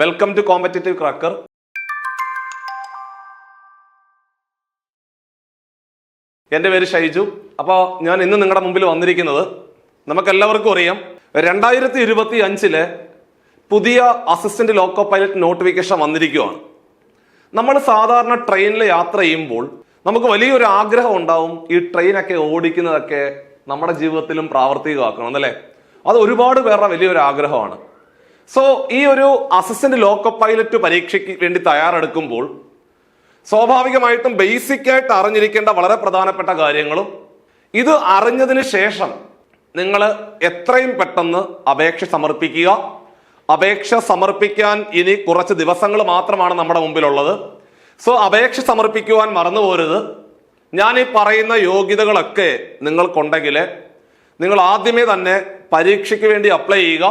Welcome to competitive cracker. എൻ്റെ പേര് ഷൈജു. അപ്പോൾ ഞാൻ ഇന്ന് നിങ്ങളുടെ മുമ്പിൽ വന്നിരിക്കുന്നത്, നമുക്കെല്ലാവർക്കും അറിയാം 2025 പുതിയ അസിസ്റ്റന്റ് ലോക്കോ പൈലറ്റ് നോട്ടിഫിക്കേഷൻ വന്നിരിക്കുകയാണ്. നമ്മൾ സാധാരണ ട്രെയിനിൽ യാത്ര ചെയ്യുമ്പോൾ നമുക്ക് വലിയൊരു ആഗ്രഹം ഉണ്ടാവും, ഈ ട്രെയിനൊക്കെ ഓടിക്കുന്നതൊക്കെ നമ്മുടെ ജീവിതത്തിലും പ്രാവർത്തികമാക്കണം എന്നല്ലേ. അത് ഒരുപാട് പേരുടെ വലിയൊരു ആഗ്രഹമാണ്. സോ ഈ ഒരു അസിസ്റ്റന്റ് ലോക്കോ പൈലറ്റ് പരീക്ഷയ്ക്ക് വേണ്ടി തയ്യാറെടുക്കുമ്പോൾ സ്വാഭാവികമായിട്ടും ബേസിക് ആയിട്ട് അറിഞ്ഞിരിക്കേണ്ട വളരെ പ്രധാനപ്പെട്ട കാര്യങ്ങളും, ഇത് അറിഞ്ഞതിന് ശേഷം നിങ്ങൾ എത്രയും പെട്ടെന്ന് അപേക്ഷ സമർപ്പിക്കുക. അപേക്ഷ സമർപ്പിക്കാൻ ഇനി കുറച്ച് ദിവസങ്ങൾ മാത്രമാണ് നമ്മുടെ മുമ്പിലുള്ളത്. സോ അപേക്ഷ സമർപ്പിക്കുവാൻ മറന്നു പോരുത്. ഞാൻ ഈ പറയുന്ന യോഗ്യതകളൊക്കെ നിങ്ങൾക്കുണ്ടെങ്കിൽ നിങ്ങൾ ആദ്യമേ തന്നെ പരീക്ഷയ്ക്ക് വേണ്ടി അപ്ലൈ ചെയ്യുക.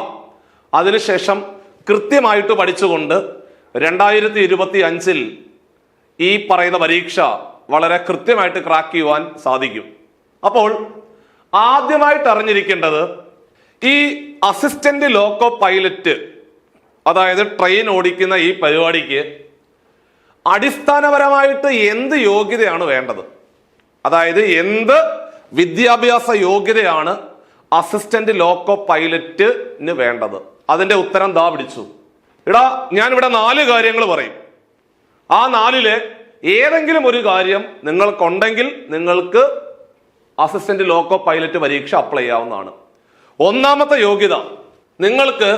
അതിനുശേഷം കൃത്യമായിട്ട് പഠിച്ചുകൊണ്ട് 2025 ഈ പറയുന്ന പരീക്ഷ വളരെ കൃത്യമായിട്ട് ക്രാക്ക് ചെയ്യുവാൻ സാധിക്കും. അപ്പോൾ ആദ്യമായിട്ട് അറിഞ്ഞിരിക്കേണ്ടത്, ഈ അസിസ്റ്റന്റ് ലോക്കോ പൈലറ്റ്, അതായത് ട്രെയിൻ ഓടിക്കുന്ന ഈ പരിപാടിക്ക് അടിസ്ഥാനപരമായിട്ട് എന്ത് യോഗ്യതയാണ് വേണ്ടത്, അതായത് എന്ത് വിദ്യാഭ്യാസ യോഗ്യതയാണ് അസിസ്റ്റന്റ് ലോക്കോ പൈലറ്റിന് വേണ്ടത്. അതിന്റെ ഉത്തരം ദാ പിടിച്ചു. ഞാനിവിടെ 4 കാര്യങ്ങൾ പറയും. ആ 4 ഏതെങ്കിലും ഒരു കാര്യം നിങ്ങൾക്കുണ്ടെങ്കിൽ നിങ്ങൾക്ക് അസിസ്റ്റന്റ് ലോക്കോ പൈലറ്റ് പരീക്ഷ അപ്ലൈ ചെയ്യാവുന്നതാണ്. ഒന്നാമത്തെ യോഗ്യത, നിങ്ങൾക്ക്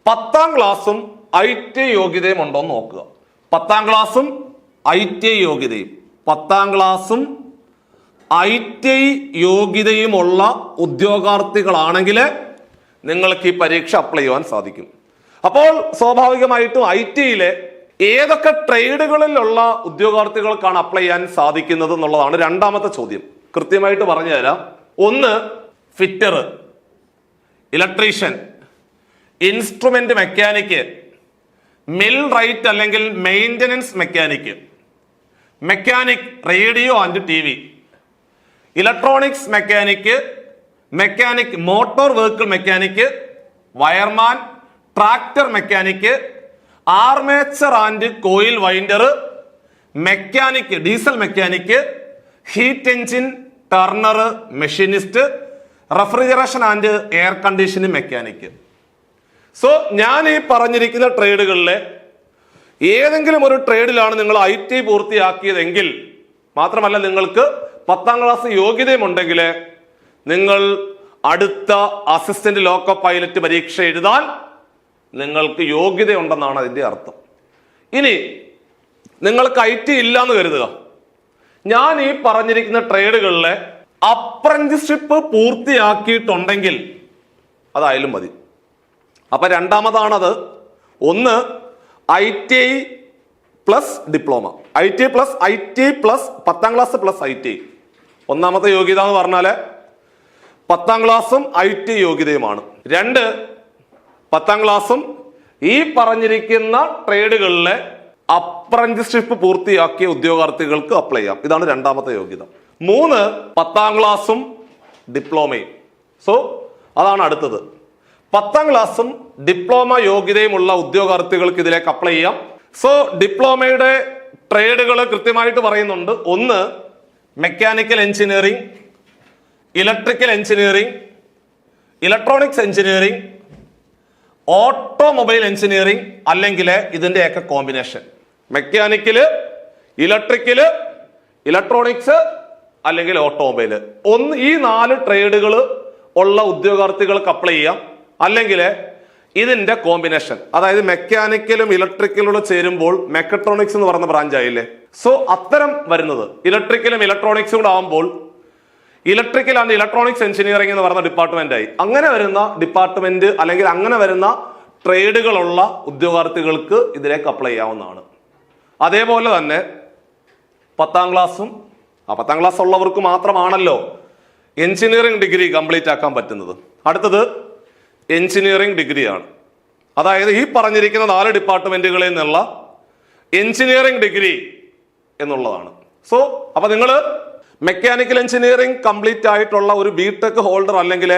10ാം ക്ലാസ്സും ITI യോഗ്യതയും ഉണ്ടോ എന്ന് നോക്കുക. 10ാം ക്ലാസ്സും ITI യോഗ്യതയും 10ാം ക്ലാസ്സും ITI യോഗ്യതയുമുള്ള ഉദ്യോഗാർത്ഥികളാണെങ്കിൽ നിങ്ങൾക്ക് ഈ പരീക്ഷ അപ്ലൈ ചെയ്യുവാൻ സാധിക്കും. അപ്പോൾ സ്വാഭാവികമായിട്ടും ITIയിലെ ഏതൊക്കെ ട്രേഡുകളിലുള്ള ഉദ്യോഗാർത്ഥികൾക്കാണ് അപ്ലൈ ചെയ്യാൻ സാധിക്കുന്നത് എന്നുള്ളതാണ് രണ്ടാമത്തെ ചോദ്യം. കൃത്യമായിട്ട് പറഞ്ഞു തരാം. 1 fitter, electrician, instrument mechanic, millwright അല്ലെങ്കിൽ maintenance mechanic, mechanic radio and TV, electronics mechanic, mechanic motor vehicle mechanic, wireman, tractor mechanic, armature and coil winder, mechanic diesel mechanic, heat engine turner machinist, refrigeration and air conditioning mechanic. So ഞാൻ ഈ പറഞ്ഞിരിക്കുന്ന ട്രേഡുകളിലെ ഏതെങ്കിലും ഒരു ട്രേഡിലാണ് നിങ്ങൾ ITI പൂർത്തിയാക്കിയതെങ്കിൽ, മാത്രമല്ല നിങ്ങൾക്ക് 10ാം class യോഗ്യതയും ഉണ്ടെങ്കിൽ, നിങ്ങൾ അടുത്ത അസിസ്റ്റന്റ് ലോക്കോ പൈലറ്റ് പരീക്ഷ എഴുതാൻ നിങ്ങൾക്ക് യോഗ്യതയുണ്ടെന്നാണ് അതിന്റെ അർത്ഥം. ഇനി നിങ്ങൾക്ക് ITI ഇല്ല എന്ന് കരുതുക. ഞാൻ ഈ പറഞ്ഞിരിക്കുന്ന ട്രേഡുകളിലെ അപ്രന്റീസ്ഷിപ്പ് പൂർത്തിയാക്കിയിട്ടുണ്ടെങ്കിൽ അതായാലും മതി. അപ്പൊ രണ്ടാമതാണത്. 1 ITI plus diploma, ITI plus 10ാം class plus ITI. ഒന്നാമത്തെ യോഗ്യത എന്ന് പറഞ്ഞാല് 10ാം ക്ലാസ്സും ITI യോഗ്യതയുമാണ്. 2 10ാം ക്ലാസ്സും ഈ പറഞ്ഞിരിക്കുന്ന ട്രേഡുകളിലെ അപ്രന്റീസ്ഷിപ്പ് പൂർത്തിയാക്കിയ ഉദ്യോഗാർത്ഥികൾക്ക് അപ്ലൈ ചെയ്യാം. ഇതാണ് രണ്ടാമത്തെ യോഗ്യത. 3 10ാം ക്ലാസ്സും ഡിപ്ലോമയും. സോ അതാണ് അടുത്തത്. 10ാം ക്ലാസ്സും ഡിപ്ലോമ യോഗ്യതയുമുള്ള ഉദ്യോഗാർത്ഥികൾക്ക് ഇതിലേക്ക് അപ്ലൈ ചെയ്യാം. സോ ഡിപ്ലോമയുടെ ട്രേഡുകൾ കൃത്യമായിട്ട് പറയുന്നുണ്ട്. 1 mechanical engineering, electrical engineering, electronics engineering, automobile engineering, അല്ലെങ്കിൽ ഇതിന്റെയൊക്കെ കോമ്പിനേഷൻ. മെക്കാനിക്കല്, ഇലക്ട്രിക്കല്, ഇലക്ട്രോണിക്സ് അല്ലെങ്കിൽ ഓട്ടോമൊബൈൽ. ഈ 4 ട്രേഡുകൾ ഉള്ള ഉദ്യോഗാർത്ഥികൾക്ക് അപ്ലൈ ചെയ്യാം. അല്ലെങ്കിൽ ഇതിന്റെ കോമ്പിനേഷൻ, അതായത് മെക്കാനിക്കലും ഇലക്ട്രിക്കലും ചേരുമ്പോൾ മെക്കട്രോണിക്സ് എന്ന് പറയുന്ന ബ്രാഞ്ച് ആയില്ലേ. സോ അത്തരം വരുന്നത് ഇലക്ട്രിക്കലും ഇലക്ട്രോണിക്സും കൂടെ ആകുമ്പോൾ ഇലക്ട്രിക്കൽ ആൻഡ് ഇലക്ട്രോണിക്സ് എഞ്ചിനീയറിംഗ് എന്ന് പറയുന്ന ഡിപ്പാർട്ട്മെന്റ് ആയി. അങ്ങനെ വരുന്ന ഡിപ്പാർട്ട്മെന്റ് അല്ലെങ്കിൽ അങ്ങനെ വരുന്ന ട്രേഡുകളുള്ള ഉദ്യോഗാർത്ഥികൾക്ക് ഇതിലേക്ക് അപ്ലൈ ചെയ്യാവുന്നതാണ്. അതേപോലെ തന്നെ 10ാം ക്ലാസ്സും 10ാം ക്ലാസ് ഉള്ളവർക്ക് മാത്രമാണല്ലോ എഞ്ചിനീയറിംഗ് ഡിഗ്രി കംപ്ലീറ്റ് ആക്കാൻ പറ്റുന്നത്. അടുത്തത് എഞ്ചിനീയറിംഗ് ഡിഗ്രിയാണ്. അതായത് ഈ പറഞ്ഞിരിക്കുന്ന 4 ഡിപ്പാർട്ട്മെന്റുകളിൽ നിന്നുള്ള എഞ്ചിനീയറിംഗ് ഡിഗ്രി എന്നുള്ളതാണ്. സോ അപ്പൊ നിങ്ങൾ മെക്കാനിക്കൽ എഞ്ചിനീയറിംഗ് കംപ്ലീറ്റ് ആയിട്ടുള്ള ഒരു BTech ഹോൾഡർ അല്ലെങ്കിൽ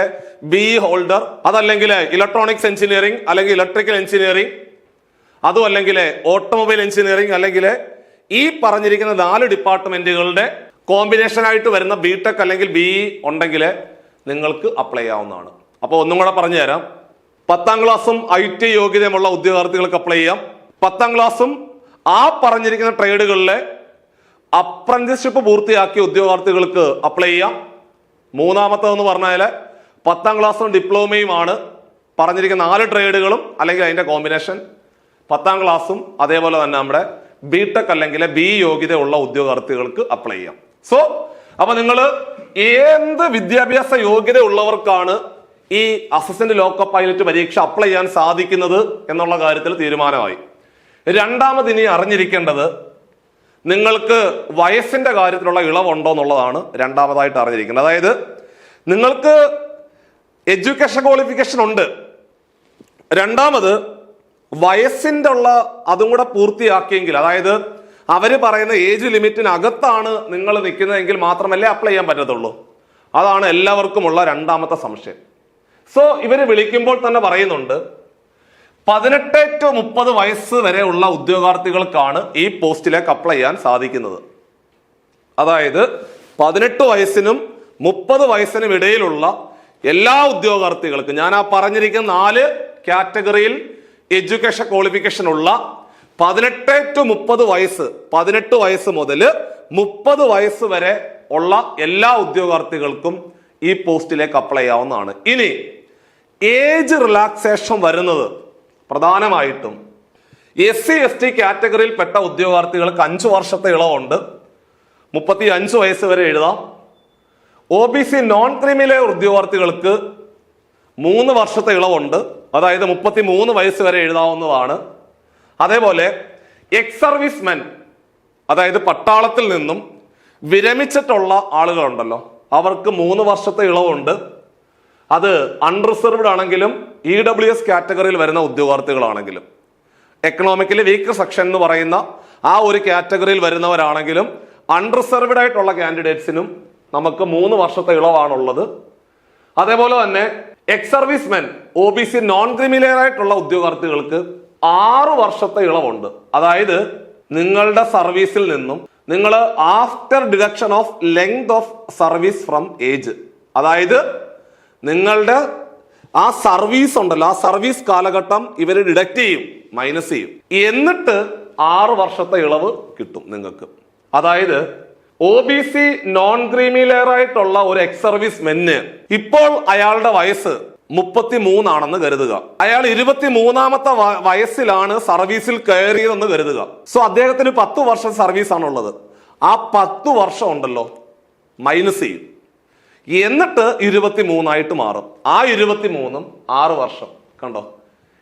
BE ഹോൾഡർ, അതല്ലെങ്കിൽ ഇലക്ട്രോണിക്സ് എഞ്ചിനീയറിംഗ് അല്ലെങ്കിൽ ഇലക്ട്രിക്കൽ എഞ്ചിനീയറിംഗ് അതും അല്ലെങ്കിൽ ഓട്ടോമൊബൈൽ എഞ്ചിനീയറിംഗ് അല്ലെങ്കിൽ ഈ പറഞ്ഞിരിക്കുന്ന 4 ഡിപ്പാർട്ട്മെന്റുകളുടെ കോമ്പിനേഷൻ ആയിട്ട് വരുന്ന ബിടെക് അല്ലെങ്കിൽ BE ഉണ്ടെങ്കിൽ നിങ്ങൾക്ക് അപ്ലൈ ചെയ്യാവുന്നതാണ്. അപ്പോൾ ഒന്നും കൂടെ പറഞ്ഞു തരാം. 10ാം ക്ലാസ്സും IT യോഗ്യതയുമുള്ള ഉദ്യോഗാർത്ഥികൾക്ക് അപ്ലൈ ചെയ്യാം. 10ാം ക്ലാസ്സും ആ പറഞ്ഞിരിക്കുന്ന ട്രേഡുകളിലെ അപ്രന്റീസ്ഷിപ്പ് പൂർത്തിയാക്കിയ ഉദ്യോഗാർത്ഥികൾക്ക് അപ്ലൈ ചെയ്യാം. മൂന്നാമത്തേതെന്ന് പറഞ്ഞാൽ 10ാം ക്ലാസ്സും ഡിപ്ലോമയുമാണ് പറഞ്ഞിരിക്കുന്ന 4 ട്രേഡുകളും അല്ലെങ്കിൽ അതിന്റെ കോമ്പിനേഷൻ. 10ാം ക്ലാസ്സും അതേപോലെ തന്നെ നമ്മുടെ ബിടെക് അല്ലെങ്കിൽ BE യോഗ്യത ഉള്ള ഉദ്യോഗാർത്ഥികൾക്ക് അപ്ലൈ ചെയ്യാം. സോ അപ്പൊ നിങ്ങൾ എന്ത് വിദ്യാഭ്യാസ യോഗ്യത ഉള്ളവർക്കാണ് ഈ അസിസ്റ്റന്റ് ലോക്കോ പൈലറ്റ് പരീക്ഷ അപ്ലൈ ചെയ്യാൻ സാധിക്കുന്നത് എന്നുള്ള കാര്യത്തിൽ തീരുമാനമായി. രണ്ടാമത് ഇനി അറിഞ്ഞിരിക്കേണ്ടത് നിങ്ങൾക്ക് വയസ്സിന്റെ കാര്യത്തിലുള്ള ഇളവുണ്ടോ എന്നുള്ളതാണ് രണ്ടാമതായിട്ട് അറിഞ്ഞിരിക്കേണ്ടത്. അതായത് നിങ്ങൾക്ക് എഡ്യൂക്കേഷൻ ക്വാളിഫിക്കേഷൻ ഉണ്ട്, രണ്ടാമത് വയസ്സിന്റെ ഉള്ള അതും കൂടെ പൂർത്തിയാക്കിയെങ്കിൽ, അതായത് അവര് പറയുന്ന ഏജ് ലിമിറ്റിനകത്താണ് നിങ്ങൾ നിൽക്കുന്നതെങ്കിൽ മാത്രമല്ലേ അപ്ലൈ ചെയ്യാൻ പറ്റത്തുള്ളൂ. അതാണ് എല്ലാവർക്കുമുള്ള രണ്ടാമത്തെ സംശയം. സോ ഇവര് വിളിക്കുമ്പോൾ തന്നെ പറയുന്നുണ്ട് 18 to 30 വയസ്സ് വരെ ഉള്ള ഉദ്യോഗാർത്ഥികൾക്കാണ് ഈ പോസ്റ്റിലേക്ക് അപ്ലൈ ചെയ്യാൻ സാധിക്കുന്നത്. അതായത് 18 വയസ്സിനും 30 വയസ്സിനും ഇടയിലുള്ള എല്ലാ ഉദ്യോഗാർത്ഥികൾക്കും, ഞാൻ ആ പറഞ്ഞിരിക്കുന്ന 4 കാറ്റഗറിയിൽ എഡ്യൂക്കേഷൻ ക്വാളിഫിക്കേഷൻ ഉള്ള 18 to 30 വയസ്സ്, 18 വയസ്സ് മുതൽ 30 വയസ്സ് വരെ ഉള്ള എല്ലാ ഉദ്യോഗാർത്ഥികൾക്കും ഈ പോസ്റ്റിലേക്ക് അപ്ലൈ ചെയ്യാവുന്നതാണ്. ഇനി ഏജ് റിലാക്സേഷൻ വരുന്നത് പ്രധാനമായിട്ടും SC/ST കാറ്റഗറിയിൽ പെട്ട ഉദ്യോഗാർത്ഥികൾക്ക് 5 വർഷത്തെ ഇളവുണ്ട്, 35 വയസ്സ് വരെ എഴുതാം. OBC നോൺ ക്രീമി ലെയർ ഉദ്യോഗാർത്ഥികൾക്ക് 3 വർഷത്തെ ഇളവുണ്ട്, അതായത് 33 വയസ്സ് വരെ എഴുതാവുന്നതാണ്. അതേപോലെ എക്സ് സർവീസ് മെൻ, അതായത് പട്ടാളത്തിൽ നിന്നും വിരമിച്ചിട്ടുള്ള ആളുകളുണ്ടല്ലോ, അവർക്ക് 3 വർഷത്തെ ഇളവുണ്ട്. അത് അൺറിസർവ്ഡ് ആണെങ്കിലും EWS കാറ്റഗറിയിൽ വരുന്ന ഉദ്യോഗാർത്ഥികളാണെങ്കിലും, എക്കണോമിക്കലി വീക്ക് സെക്ഷൻ എന്ന് പറയുന്ന ആ ഒരു കാറ്റഗറിയിൽ വരുന്നവരാണെങ്കിലും അൺറിസർവ്ഡ് ആയിട്ടുള്ള കാൻഡിഡേറ്റ്സിനും നമുക്ക് 3 വർഷത്തെ ഇളവാണുള്ളത്. അതേപോലെ തന്നെ ex service men OBC non creamy layer ആയിട്ടുള്ള ഉദ്യോഗാർത്ഥികൾക്ക് 6 വർഷത്തെ ഇളവുണ്ട്. അതായത് നിങ്ങളുടെ സർവീസിൽ നിന്നും നിങ്ങൾ after deduction of length of service from age, അതായത് നിങ്ങളുടെ ആ സർവീസ് ഉണ്ടല്ലോ, ആ സർവീസ് കാലഘട്ടം ഇവർ ഡിഡക്ട് ചെയ്യും, മൈനസ് ചെയ്യും, എന്നിട്ട് 6 വർഷത്തെ ഇളവ് കിട്ടും നിങ്ങൾക്ക്. അതായത് OBC നോൺ ക്രീമി ലെയർ ആയിട്ടുള്ള ഒരു എക്സ് സർവീസ് മെന്ന് ഇപ്പോൾ അയാളുടെ വയസ്സ് 33 ആണെന്ന് കരുതുക. അയാൾ 23ാമത്തെ വയസ്സിലാണ് സർവീസിൽ കയറിയതെന്ന് കരുതുക. സോ അദ്ദേഹത്തിന് 10 വർഷം സർവീസ് ആണുള്ളത്. ആ 10 വർഷം ഉണ്ടല്ലോ മൈനസ് ചെയ്യും, എന്നിട്ട് 23 ആയിട്ട് മാറും. ആ 23ഉം 6 വർഷം, കണ്ടോ,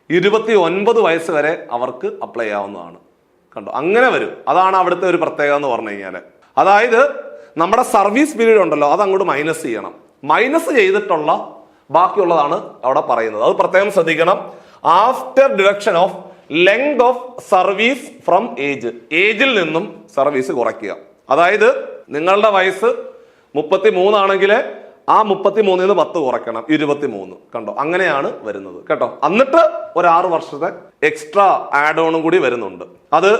29 വയസ്സ് വരെ അവർക്ക് അപ്ലൈ ചെയ്യാവുന്നതാണ്. കണ്ടോ, അങ്ങനെ വരും. അതാണ് അവിടുത്തെ ഒരു പ്രത്യേകത എന്ന് പറഞ്ഞു കഴിഞ്ഞാൽ. അതായത് നമ്മുടെ സർവീസ് പീരീഡ് ഉണ്ടല്ലോ അത് അങ്ങോട്ട് മൈനസ് ചെയ്യണം. മൈനസ് ചെയ്തിട്ടുള്ള ബാക്കിയുള്ളതാണ് അവിടെ പറയുന്നത്. അത് പ്രത്യേകം ശ്രദ്ധിക്കണം. After deduction of length of service from age, ഏജിൽ നിന്നും സർവീസ് കുറയ്ക്കുക. അതായത് നിങ്ങളുടെ വയസ്സ് 33 ആണെങ്കിൽ ആ 33ൽ നിന്ന് 10 കുറയ്ക്കണം, 23. കണ്ടോ, അങ്ങനെയാണ് വരുന്നത് കേട്ടോ. എന്നിട്ട് ഒരു 6 വർഷത്തെ എക്സ്ട്രാ ആഡ് ഓണും കൂടി വരുന്നുണ്ട്. അത്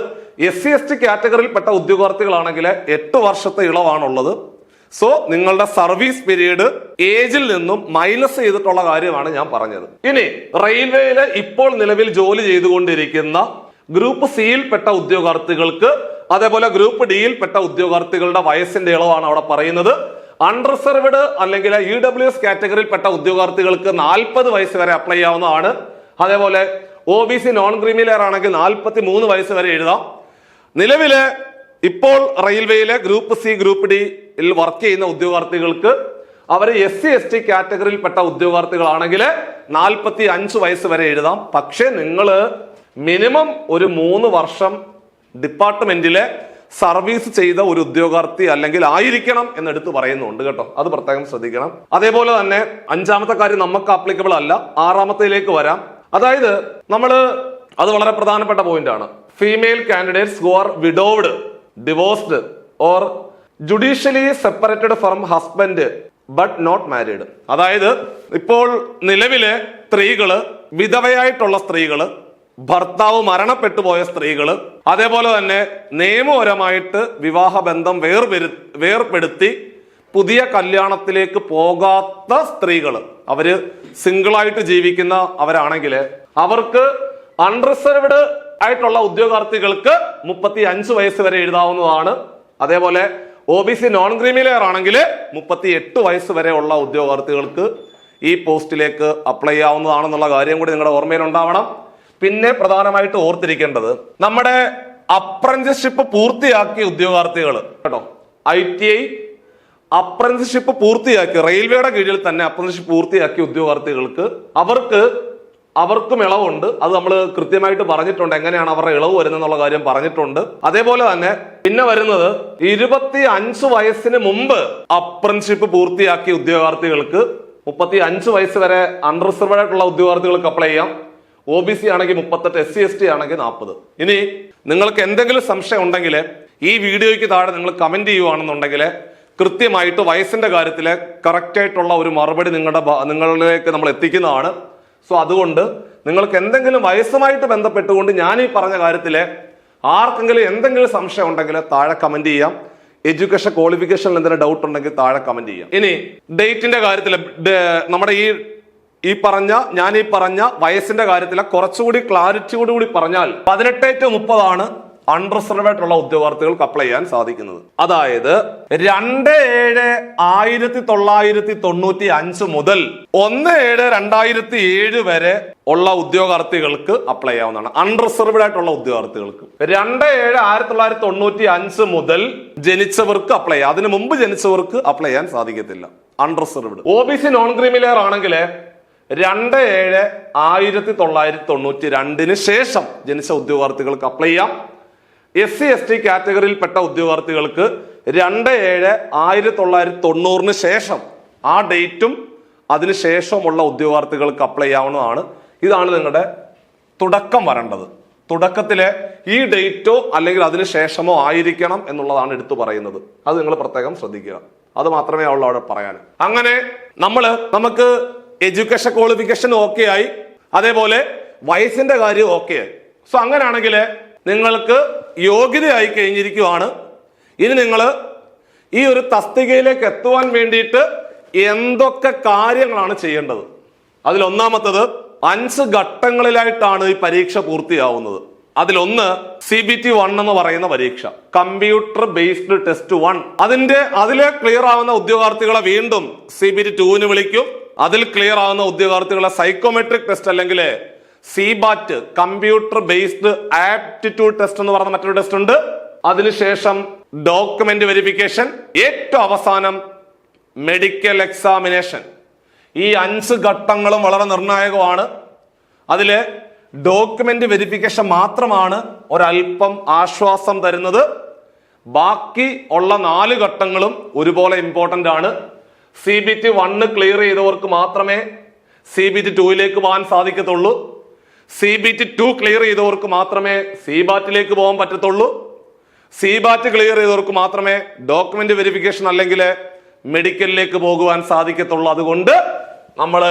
SC/ST കാറ്റഗറിയിൽ പെട്ട ഉദ്യോഗാർത്ഥികളാണെങ്കിൽ 8 വർഷത്തെ ഇളവാണുള്ളത്. സോ നിങ്ങളുടെ സർവീസ് പീരീഡ് ഏജിൽ നിന്നും മൈനസ് ചെയ്തിട്ടുള്ള കാര്യമാണ് ഞാൻ പറഞ്ഞത്. ഇനി റെയിൽവേയിലെ ഇപ്പോൾ നിലവിൽ ജോലി ചെയ്തുകൊണ്ടിരിക്കുന്ന ഗ്രൂപ്പ് സിയിൽ പെട്ട ഉദ്യോഗാർത്ഥികൾക്ക്, അതേപോലെ ഗ്രൂപ്പ് ഡിയിൽ പെട്ട ഉദ്യോഗാർത്ഥികളുടെ വയസ്സിന്റെ ഇളവാണ് അവിടെ പറയുന്നത്. അൺറിസർവ്ഡ് അല്ലെങ്കിൽ EWS കാറ്റഗറിയിൽ പെട്ട ഉദ്യോഗാർത്ഥികൾക്ക് 40 വയസ്സ് വരെ അപ്ലൈ ചെയ്യാവുന്നതാണ്. അതേപോലെ OBC നോൺ ക്രീമി ലെയർ ആണെങ്കിൽ 43 വയസ്സ് വരെ എഴുതാം. നിലവിലെ ഇപ്പോൾ റെയിൽവേയിലെ ഗ്രൂപ്പ് സി ഗ്രൂപ്പ് ഡിയിൽ വർക്ക് ചെയ്യുന്ന ഉദ്യോഗാർത്ഥികൾക്ക് അവർ SC/ST കാറ്റഗറിയിൽ പെട്ട ഉദ്യോഗാർത്ഥികളാണെങ്കിൽ 45 വയസ്സ് വരെ എഴുതാം. പക്ഷെ നിങ്ങൾ മിനിമം ഒരു 3 വർഷം ഡിപ്പാർട്ട്മെന്റിലെ സർവീസ് ചെയ്ത ഒരു ഉദ്യോഗാർത്ഥി അല്ലെങ്കിൽ ആയിരിക്കണം എന്നെടുത്ത് പറയുന്നുണ്ട് കേട്ടോ. അത് പ്രത്യേകം ശ്രദ്ധിക്കണം. അതേപോലെ തന്നെ 5ാമത്തെ കാര്യം നമുക്ക് ആപ്ലിക്കബിൾ അല്ല, 6ാമത്തേലേക്ക് വരാം. അതായത് അത് വളരെ പ്രധാനപ്പെട്ട പോയിന്റ് ആണ്. Female candidates who are widowed, divorced or judicially separated from husband but not married. അതായത് ഇപ്പോൾ നിലവിലെ സ്ത്രീകള്, വിധവയായിട്ടുള്ള സ്ത്രീകള്, ഭർത്താവ് മരണപ്പെട്ടു പോയ സ്ത്രീകള്, അതേപോലെ തന്നെ നിയമപരമായിട്ട് വിവാഹ ബന്ധം വേർപെടുത്തി പുതിയ കല്യാണത്തിലേക്ക് പോകാത്ത സ്ത്രീകള്, അവര് സിംഗിളായിട്ട് ജീവിക്കുന്ന അവരാണെങ്കിൽ അവർക്ക് അൺറിസർവ്ഡ് ആയിട്ടുള്ള ഉദ്യോഗാർത്ഥികൾക്ക് 35 വയസ്സ് വരെ എഴുതാവുന്നതാണ്. അതേപോലെ OBC നോൺ ക്രീമി ലെയർ ആണെങ്കിൽ 38 വയസ്സ് വരെ ഉള്ള ഉദ്യോഗാർത്ഥികൾക്ക് ഈ പോസ്റ്റിലേക്ക് അപ്ലൈ ചെയ്യാവുന്നതാണെന്നുള്ള കാര്യം കൂടി നിങ്ങളുടെ ഓർമ്മയിൽ ഉണ്ടാവണം. പിന്നെ പ്രധാനമായിട്ട് ഓർത്തിരിക്കേണ്ടത്, നമ്മുടെ അപ്രന്റീസ്ഷിപ്പ് പൂർത്തിയാക്കിയ ഉദ്യോഗാർത്ഥികൾ കേട്ടോ, ITI അപ്രന്റീസ്ഷിപ്പ് പൂർത്തിയാക്കി റെയിൽവേയുടെ കീഴിൽ തന്നെ അപ്രന്റീസ്ഷിപ്പ് പൂർത്തിയാക്കിയ ഉദ്യോഗാർത്ഥികൾക്ക് അവർക്കും ഇളവുണ്ട്. അത് നമ്മൾ കൃത്യമായിട്ട് പറഞ്ഞിട്ടുണ്ട്, എങ്ങനെയാണ് അവരുടെ ഇളവ് വരുന്നതെന്നുള്ള കാര്യം പറഞ്ഞിട്ടുണ്ട്. അതേപോലെ തന്നെ പിന്നെ വരുന്നത് 25 വയസ്സിന് മുമ്പ് അപ്രന്റീസ്ഷിപ്പ് പൂർത്തിയാക്കിയ ഉദ്യോഗാർത്ഥികൾക്ക് 35 വയസ്സ് വരെ അൺറിസർവ്ഡ് ആയിട്ടുള്ള ഉദ്യോഗാർത്ഥികൾക്ക് അപ്ലൈ ചെയ്യാം. OBC ആണെങ്കിൽ 38, SC ST ആണെങ്കിൽ 40. ഇനി നിങ്ങൾക്ക് എന്തെങ്കിലും സംശയം ഉണ്ടെങ്കിൽ ഈ വീഡിയോയ്ക്ക് താഴെ നിങ്ങൾ കമന്റ് ചെയ്യുവാണെന്നുണ്ടെങ്കിൽ കൃത്യമായിട്ട് വയസ്സിന്റെ കാര്യത്തിൽ കറക്റ്റ് ആയിട്ടുള്ള ഒരു മറുപടി നിങ്ങളിലേക്ക് നമ്മൾ എത്തിക്കുന്നതാണ്. സോ അതുകൊണ്ട് നിങ്ങൾക്ക് എന്തെങ്കിലും വയസ്സുമായിട്ട് ബന്ധപ്പെട്ടുകൊണ്ട് ഞാൻ ഈ പറഞ്ഞ കാര്യത്തില് ആർക്കെങ്കിലും എന്തെങ്കിലും സംശയം ഉണ്ടെങ്കിൽ താഴെ കമന്റ് ചെയ്യാം. എഡ്യൂക്കേഷൻ ക്വാളിഫിക്കേഷനിൽ എന്തെങ്കിലും ഡൗട്ട് ഉണ്ടെങ്കിൽ താഴെ കമന്റ് ചെയ്യാം. ഇനി ഡേറ്റിന്റെ കാര്യത്തിൽ നമ്മുടെ ഈ പറഞ്ഞ വയസ്സിന്റെ കാര്യത്തിൽ കുറച്ചുകൂടി ക്ലാരിറ്റിയോടുകൂടി പറഞ്ഞാൽ 18 to 30 ആണ് അൺറിസർവ്ഡ് ആയിട്ടുള്ള ഉദ്യോഗാർത്ഥികൾക്ക് അപ്ലൈ ചെയ്യാൻ സാധിക്കുന്നത്. അതായത് 2/7/1995 മുതൽ 1/7/2007 വരെ ഉള്ള ഉദ്യോഗാർത്ഥികൾക്ക് അപ്ലൈ ചെയ്യാവുന്നതാണ്. അൺറിസർവ്ഡ് ആയിട്ടുള്ള ഉദ്യോഗാർത്ഥികൾക്ക് 2/7/1995 മുതൽ ജനിച്ചവർക്ക് അപ്ലൈ ചെയ്യാം. അതിനു മുമ്പ് ജനിച്ചവർക്ക് അപ്ലൈ ചെയ്യാൻ സാധിക്കത്തില്ല. Unreserved. OBC non creamy layer ആണെങ്കിൽ 2/7/1992 ശേഷം ജനിച്ച ഉദ്യോഗാർത്ഥികൾക്ക് അപ്ലൈ ചെയ്യാം. SC ST കാറ്റഗറിയിൽപ്പെട്ട ഉദ്യോഗാർത്ഥികൾക്ക് 2/7/1990 ശേഷം ആ ഡേറ്റും അതിനുശേഷമുള്ള ഉദ്യോഗാർത്ഥികൾക്ക് അപ്ലൈ ചെയ്യാവുന്നതാണ്. ഇതാണ് നിങ്ങളുടെ തുടക്കം വരേണ്ടത്. തുടക്കത്തിലെ ഈ ഡേറ്റോ അല്ലെങ്കിൽ അതിനുശേഷമോ ആയിരിക്കണം എന്നുള്ളതാണ് എടുത്തു പറയുന്നത്. അത് നിങ്ങൾ പ്രത്യേകം ശ്രദ്ധിക്കുക. അത് മാത്രമേ ഉള്ളൂ അവിടെ പറയാൻ. അങ്ങനെ നമുക്ക് എഡ്യൂക്കേഷൻ ക്വാളിഫിക്കേഷൻ ഓക്കെ ആയി, അതേപോലെ വയസ്സിന്റെ കാര്യം ഓക്കെ ആയി. സോ അങ്ങനെയാണെങ്കിൽ നിങ്ങൾക്ക് യോഗ്യതയായി കഴിഞ്ഞിരിക്കുവാണ്. ഇനി നിങ്ങൾ ഈ ഒരു തസ്തികയിലേക്ക് എത്തുവാൻ വേണ്ടിയിട്ട് എന്തൊക്കെ കാര്യങ്ങളാണ് ചെയ്യേണ്ടത്? അതിലൊന്നാമത്തത് 5 ഘട്ടങ്ങളിലായിട്ടാണ് ഈ പരീക്ഷ പൂർത്തിയാവുന്നത്. അതിലൊന്ന് CBT 1 എന്ന് പറയുന്ന പരീക്ഷ, കമ്പ്യൂട്ടർ ബേസ്ഡ് ടെസ്റ്റ് 1. അതിലെ ക്ലിയർ ആവുന്ന ഉദ്യോഗാർത്ഥികളെ വീണ്ടും CBT 2 വിളിക്കും. അതിൽ ക്ലിയർ ആവുന്ന ഉദ്യോഗാർത്ഥികളെ സൈക്കോമെട്രിക് ടെസ്റ്റ് അല്ലെങ്കിൽ CBAT, computer based aptitude test എന്ന് പറയുന്ന മറ്റൊരു ടെസ്റ്റ് ഉണ്ട്. അതിനുശേഷം ഡോക്യുമെന്റ് വെരിഫിക്കേഷൻ, ഏറ്റവും അവസാനം മെഡിക്കൽ എക്സാമിനേഷൻ. ഈ 5 ഘട്ടങ്ങളും വളരെ നിർണായകമാണ്. അതില് ഡോക്യുമെന്റ് വെരിഫിക്കേഷൻ മാത്രമാണ് ഒരല്പം ആശ്വാസം തരുന്നത്. ബാക്കി ഉള്ള 4 ഘട്ടങ്ങളും ഒരുപോലെ ഇമ്പോർട്ടന്റ് ആണ്. CBT 1 ക്ലിയർ ചെയ്തവർക്ക് മാത്രമേ CBT 2 പോകാൻ സാധിക്കത്തുള്ളൂ. CBT 2 ക്ലിയർ ചെയ്തവർക്ക് മാത്രമേ CBAT പോകാൻ പറ്റത്തുള്ളൂ. CBAT ക്ലിയർ ചെയ്തവർക്ക് മാത്രമേ ഡോക്യുമെന്റ് വെരിഫിക്കേഷൻ അല്ലെങ്കിൽ മെഡിക്കലിലേക്ക് പോകുവാൻ സാധിക്കത്തുള്ളൂ. അതുകൊണ്ട് നമ്മൾ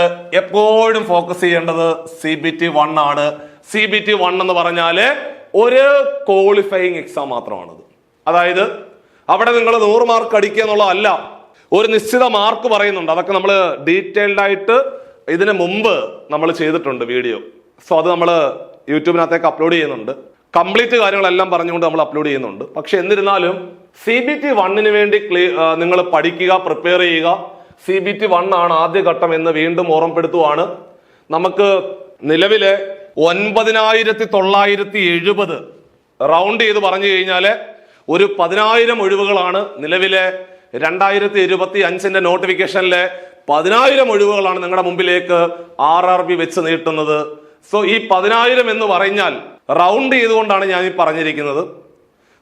എപ്പോഴും ഫോക്കസ് ചെയ്യേണ്ടത് CBT 1 ആണ്. CBT 1 എന്ന് പറഞ്ഞാല് ഒരു ക്വാളിഫയിങ് എക്സാം മാത്രമാണത്. അതായത് അവിടെ നിങ്ങൾ 100 മാർക്ക് അടിക്കുക എന്നുള്ളതല്ല, ഒരു നിശ്ചിത മാർക്ക് പറയുന്നുണ്ട്. അതൊക്കെ നമ്മൾ ഡീറ്റെയിൽഡ് ആയിട്ട് ഇതിനു മുമ്പ് നമ്മൾ ചെയ്തിട്ടുണ്ട് വീഡിയോ. സോ അത് നമ്മൾ യൂട്യൂബിനകത്തേക്ക് അപ്ലോഡ് ചെയ്യുന്നുണ്ട്. കംപ്ലീറ്റ് കാര്യങ്ങളെല്ലാം പറഞ്ഞുകൊണ്ട് നമ്മൾ അപ്ലോഡ് ചെയ്യുന്നുണ്ട്. പക്ഷെ എന്നിരുന്നാലും CBT 1 വേണ്ടി നിങ്ങൾ പഠിക്കുക, പ്രിപ്പയർ ചെയ്യുക. CBT 1 ആണ് ആദ്യ ഘട്ടം എന്ന് വീണ്ടും ഓർമ്മപ്പെടുത്തുവാണ്. നമുക്ക് നിലവിലെ 9970 റൗണ്ട് ചെയ്ത് പറഞ്ഞു കഴിഞ്ഞാല് ഒരു 10,000 ഒഴിവുകളാണ് നിലവിലെ 2025 നോട്ടിഫിക്കേഷനിലെ 10,000 ഒഴിവുകളാണ് നിങ്ങളുടെ മുമ്പിലേക്ക് RRB വെച്ച് നീട്ടുന്നത്. സോ ഈ 10,000 എന്ന് പറഞ്ഞാൽ റൗണ്ട് ചെയ്തുകൊണ്ടാണ് ഞാൻ ഈ പറഞ്ഞിരിക്കുന്നത്.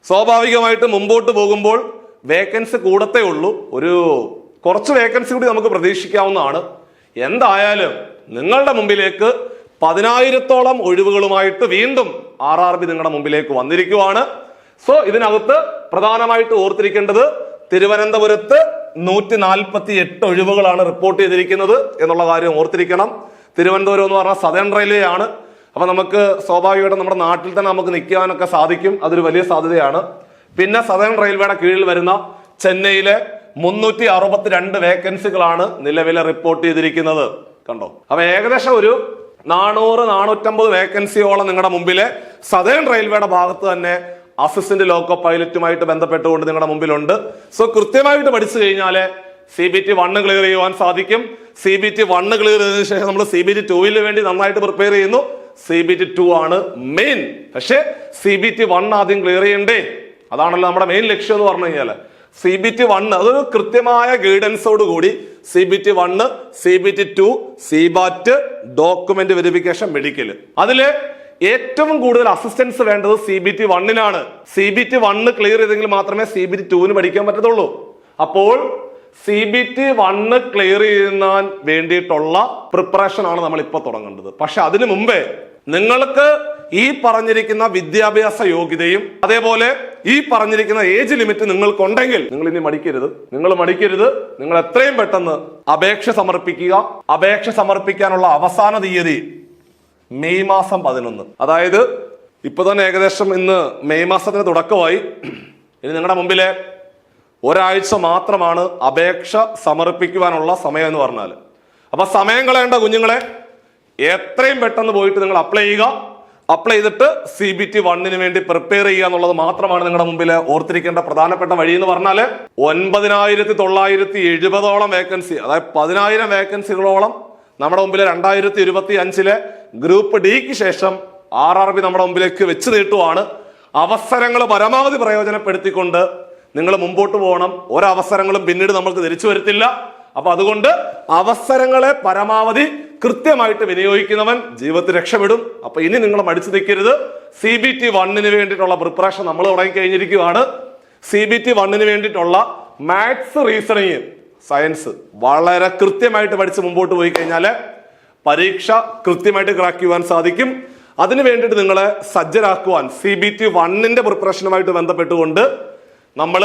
സ്വാഭാവികമായിട്ട് മുമ്പോട്ട് പോകുമ്പോൾ വേക്കൻസി കൂടത്തേ ഉള്ളൂ. ഒരു കുറച്ച് വേക്കൻസി കൂടി നമുക്ക് പ്രതീക്ഷിക്കാവുന്നതാണ്. എന്തായാലും നിങ്ങളുടെ മുമ്പിലേക്ക് 10,000-ഓളം ഒഴിവുകളുമായിട്ട് വീണ്ടും RRB നിങ്ങളുടെ മുമ്പിലേക്ക് വന്നിരിക്കുവാണ്. സോ ഇതിനകത്ത് പ്രധാനമായിട്ട് ഓർത്തിരിക്കേണ്ടത് തിരുവനന്തപുരത്ത് 148 ഒഴിവുകളാണ് റിപ്പോർട്ട് ചെയ്തിരിക്കുന്നത് എന്നുള്ള കാര്യം ഓർത്തിരിക്കണം. തിരുവനന്തപുരം എന്ന് പറഞ്ഞാൽ സദേൺ റെയിൽവേ ആണ്. അപ്പൊ നമുക്ക് സ്വാഭാവികമായിട്ടും നമ്മുടെ നാട്ടിൽ തന്നെ നമുക്ക് നിൽക്കാനൊക്കെ സാധിക്കും. അതൊരു വലിയ സാധ്യതയാണ്. പിന്നെ സദേൺ റെയിൽവേയുടെ കീഴിൽ വരുന്ന ചെന്നൈയിലെ 362 വേക്കൻസികളാണ് നിലവിലെ റിപ്പോർട്ട് ചെയ്തിരിക്കുന്നത്. കണ്ടോ? അപ്പൊ ഏകദേശം ഒരു 400-450 വേക്കൻസിയോളം നിങ്ങളുടെ മുമ്പിലെ സദേൺ റെയിൽവേയുടെ ഭാഗത്ത് തന്നെ അസിസ്റ്റന്റ് ലോക്കോ പൈലറ്റുമായിട്ട് ബന്ധപ്പെട്ടുകൊണ്ട് നിങ്ങളുടെ മുമ്പിലുണ്ട്. സോ കൃത്യമായിട്ട് പഠിച്ചു കഴിഞ്ഞാല് CBT 1 ക്ലിയർ ചെയ്യുവാൻ സാധിക്കും. CBT 1 ക്ലിയർ ചെയ്തതിനു ശേഷം നമ്മൾ CBT 2 വേണ്ടി നന്നായിട്ട് പ്രിപ്പയർ ചെയ്യുന്നു. CBT 2 ആണ് മെയിൻ. പക്ഷേ CBT 1 ആദ്യം ക്ലിയർ ചെയ്യണ്ടേ? അതാണല്ലോ നമ്മുടെ മെയിൻ ലക്ഷ്യം എന്ന് പറഞ്ഞു കഴിഞ്ഞാല്. CBT 1 അതൊരു കൃത്യമായ ഗൈഡൻസോട് കൂടി CBT 1, CBT 2, CBAT, document verification, medical, അതില് ഏറ്റവും കൂടുതൽ അസിസ്റ്റൻസ് വേണ്ടത് CBT 1-നാണ്. CBT 1 ക്ലിയർ ചെയ്തെങ്കിൽ മാത്രമേ CBT 2 പഠിക്കാൻ പറ്റത്തുള്ളൂ. അപ്പോൾ CBT 1 ക്ലിയർ ചെയ്യാൻ വേണ്ടിയിട്ടുള്ള പ്രിപ്പറേഷൻ ആണ് നമ്മൾ ഇപ്പൊ തുടങ്ങേണ്ടത്. പക്ഷെ അതിനു മുമ്പേ നിങ്ങൾക്ക് ഈ പറഞ്ഞിരിക്കുന്ന വിദ്യാഭ്യാസ യോഗ്യതയും അതേപോലെ ഈ പറഞ്ഞിരിക്കുന്ന ഏജ് ലിമിറ്റ് നിങ്ങൾക്കുണ്ടെങ്കിൽ നിങ്ങൾ ഇനി മടിക്കരുത്. നിങ്ങൾ എത്രയും പെട്ടെന്ന് അപേക്ഷ സമർപ്പിക്കുക. അപേക്ഷ സമർപ്പിക്കാനുള്ള അവസാന തീയതി മെയ് മാസം 11. അതായത് ഇപ്പൊ തന്നെ ഏകദേശം ഇന്ന് മെയ് മാസത്തിന് തുടക്കമായി. ഇനി നിങ്ങളുടെ മുമ്പിലെ ഒരാഴ്ച മാത്രമാണ് അപേക്ഷ സമർപ്പിക്കുവാനുള്ള സമയം എന്ന് പറഞ്ഞാൽ. അപ്പൊ സമയം കളയേണ്ട കുഞ്ഞുങ്ങളെ, എത്രയും പെട്ടെന്ന് പോയിട്ട് നിങ്ങൾ അപ്ലൈ ചെയ്യുക. അപ്ലൈ ചെയ്തിട്ട് CBT 1 വേണ്ടി പ്രിപ്പയർ ചെയ്യുക എന്നുള്ളത് മാത്രമാണ് നിങ്ങളുടെ മുമ്പിൽ ഓർത്തിരിക്കേണ്ട പ്രധാനപ്പെട്ട വഴി എന്ന് പറഞ്ഞാല് 9970 വേക്കൻസി, അതായത് 10,000 വേക്കൻസികളോളം നമ്മുടെ മുമ്പിൽ 2025 ഗ്രൂപ്പ് ഡിക്ക് ശേഷം RRB നമ്മുടെ മുമ്പിലേക്ക് വെച്ച് നീട്ടുവാണ്. അവസരങ്ങൾ പരമാവധി പ്രയോജനപ്പെടുത്തിക്കൊണ്ട് നിങ്ങൾ മുമ്പോട്ട് പോകണം. ഒരവസരങ്ങളും പിന്നീട് നമ്മൾക്ക് തിരിച്ചു വരത്തില്ല. അപ്പൊ അതുകൊണ്ട് അവസരങ്ങളെ പരമാവധി കൃത്യമായിട്ട് വിനിയോഗിക്കുന്നവൻ ജീവിതത്തിൽ രക്ഷപ്പെടും. അപ്പൊ ഇനി നിങ്ങൾ മടിച്ചു നിൽക്കരുത്. CBT 1 വേണ്ടിയിട്ടുള്ള പ്രിപ്പറേഷൻ നമ്മൾ തുടങ്ങി കഴിഞ്ഞിരിക്കുകയാണ്. CBT 1 വേണ്ടിയിട്ടുള്ള മാത്സ്, റീസണിങ്, സയൻസ് വളരെ കൃത്യമായിട്ട് പഠിച്ച് മുമ്പോട്ട് പോയി കഴിഞ്ഞാല് പരീക്ഷ കൃത്യമായിട്ട് ക്രാക്ക് ചെയ്യുവാൻ സാധിക്കും. അതിനു വേണ്ടിയിട്ട് നിങ്ങളെ സജ്ജരാക്കുവാൻ CBT 1 പ്രിപ്പറേഷനുമായിട്ട് ബന്ധപ്പെട്ടുകൊണ്ട് നമ്മൾ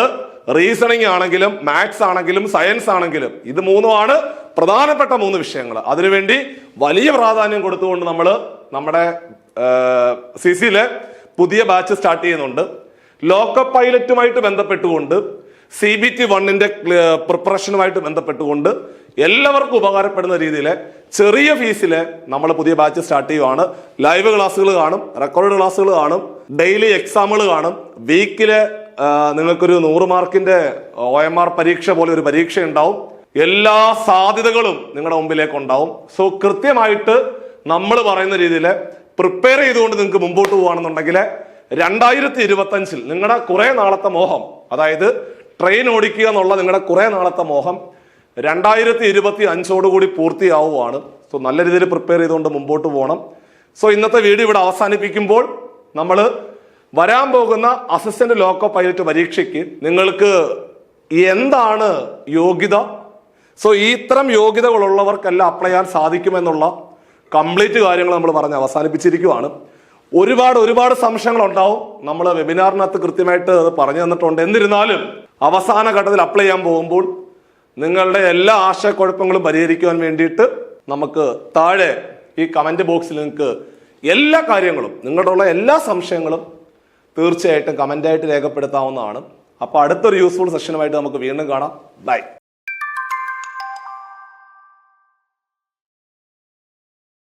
റീസണിങ് ആണെങ്കിലും മാത്സ് ആണെങ്കിലും സയൻസ് ആണെങ്കിലും ഇത് മൂന്നുമാണ് പ്രധാനപ്പെട്ട 3 വിഷയങ്ങൾ. അതിനുവേണ്ടി വലിയ പ്രാധാന്യം കൊടുത്തുകൊണ്ട് നമ്മൾ നമ്മുടെ CCയിലെ പുതിയ ബാച്ച് സ്റ്റാർട്ട് ചെയ്യുന്നുണ്ട്. ലോക്കോ പൈലറ്റുമായിട്ട് ബന്ധപ്പെട്ടുകൊണ്ട് CBT 1 പ്രിപ്പറേഷനുമായിട്ട് ബന്ധപ്പെട്ടുകൊണ്ട് എല്ലാവർക്കും ഉപകാരപ്പെടുന്ന രീതിയിൽ ചെറിയ ഫീസിൽ നമ്മൾ പുതിയ ബാച്ച് സ്റ്റാർട്ട് ചെയ്യുവാണ്. ലൈവ് ക്ലാസ്സുകൾ കാണും, റെക്കോർഡ് ക്ലാസ്സുകൾ കാണും, ഡെയിലി എക്സാമുകൾ കാണും. വീക്കില് നിങ്ങൾക്കൊരു 100 മാർക്കിന്റെ OMR പരീക്ഷ പോലെ ഒരു പരീക്ഷ ഉണ്ടാവും. എല്ലാ സാധ്യതകളും നിങ്ങളുടെ മുമ്പിലേക്ക് ഉണ്ടാവും. സോ കൃത്യമായിട്ട് നമ്മൾ പറയുന്ന രീതിയിൽ പ്രിപ്പയർ ചെയ്തുകൊണ്ട് നിങ്ങൾക്ക് മുമ്പോട്ട് പോകുകയാണെന്നുണ്ടെങ്കിൽ 2025 നിങ്ങളുടെ കുറെ നാളത്തെ മോഹം, അതായത് ട്രെയിൻ ഓടിക്കുക എന്നുള്ള നിങ്ങളുടെ കുറെ നാളത്തെ മോഹം 2025 കൂടി പൂർത്തിയാവുകയാണ്. സോ നല്ല രീതിയിൽ പ്രിപ്പയർ ചെയ്തുകൊണ്ട് മുമ്പോട്ട് പോകണം. സോ ഇന്നത്തെ വീഡിയോ ഇവിടെ അവസാനിപ്പിക്കുമ്പോൾ നമ്മൾ വരാൻ പോകുന്ന അസിസ്റ്റന്റ് ലോക്കോ പൈലറ്റ് പരീക്ഷയ്ക്ക് നിങ്ങൾക്ക് എന്താണ് യോഗ്യത, സോ ഇത്തരം യോഗ്യതകളുള്ളവർക്കെല്ലാം അപ്ലൈ ചെയ്യാൻ സാധിക്കുമെന്നുള്ള കംപ്ലീറ്റ് കാര്യങ്ങൾ നമ്മൾ പറഞ്ഞ് അവസാനിപ്പിച്ചിരിക്കുകയാണ്. ഒരുപാട് സംശയങ്ങൾ ഉണ്ടാവും. നമ്മൾ വെബിനാറിനകത്ത് കൃത്യമായിട്ട് അത് പറഞ്ഞു തന്നിട്ടുണ്ട്. എന്നിരുന്നാലും അവസാന ഘട്ടത്തിൽ അപ്ലൈ ചെയ്യാൻ പോകുമ്പോൾ നിങ്ങളുടെ എല്ലാ ആശയക്കുഴപ്പങ്ങളും പരിഹരിക്കുവാൻ വേണ്ടിയിട്ട് നമുക്ക് താഴെ ഈ കമന്റ് ബോക്സിൽ നിങ്ങൾക്ക് എല്ലാ കാര്യങ്ങളും, നിങ്ങളുടെ എല്ലാ സംശയങ്ങളും തീർച്ചയായിട്ടും കമന്റായിട്ട് രേഖപ്പെടുത്താവുന്നതാണ്. അപ്പോൾ അടുത്തൊരു യൂസ്ഫുൾ സെഷനുമായിട്ട് നമുക്ക് വീണ്ടും കാണാം. ബൈ.